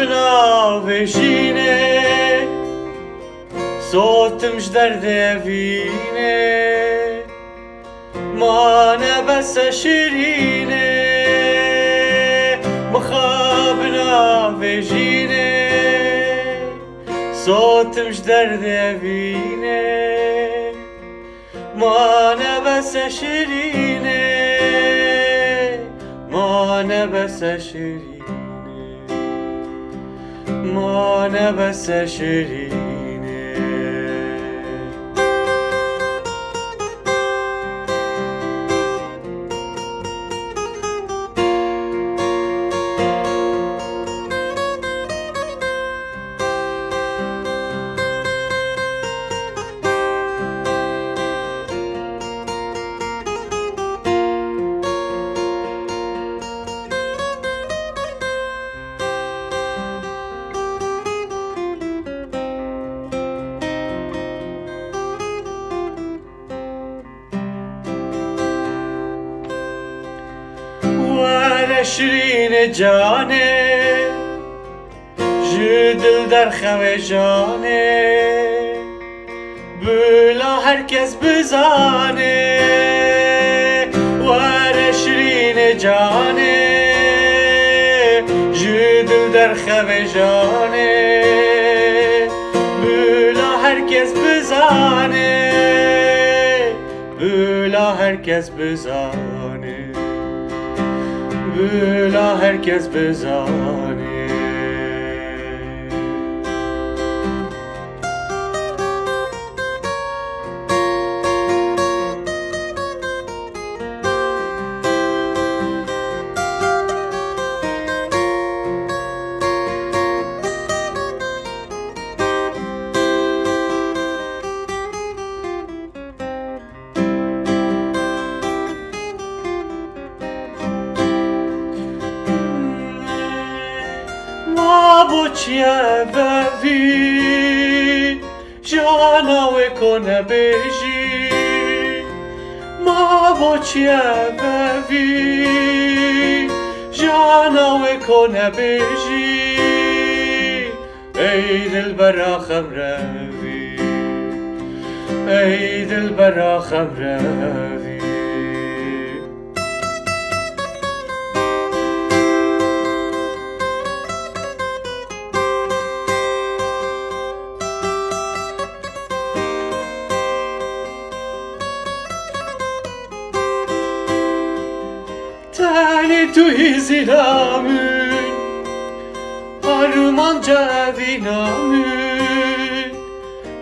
بناوشینه صوتمش دردوینه مانه بس شیرینه مخابنا بجینه صوتمش دردوینه مانه بس شیرینه مانه بس شیرینه مانه بس شیرینه شیرین جانه جدل در خوشانه بلا هرکس بزانه واره شیرین جانه جدل در خوشانه بلا هرکس بزانه بلا هرکس بزانه بلا هرکس بزانه بوچیه بوی جاناوی کنه بیجی ما بوچیه بوی جاناوی کنه بیجی ای دل براخم روی ای دل براخم روی Tani tu zilamın Armanca vinamın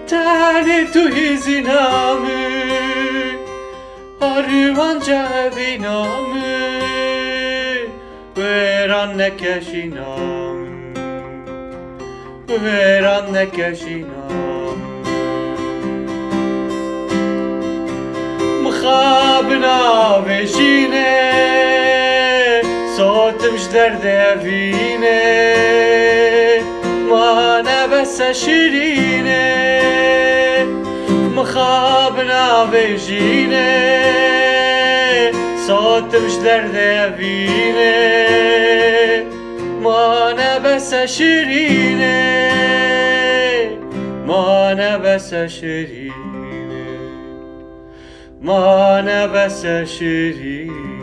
Tani tu zilamın Armanca vinamın Veran ne keşinamın Veran ne keşinamın مخابنا بشینه صوتمش دردوینه مانه بس شیرینه مخابنا بشینه صوتمش دردوینه مانه بس شیرینه مانه بس شیرینه مانه بس شیرینه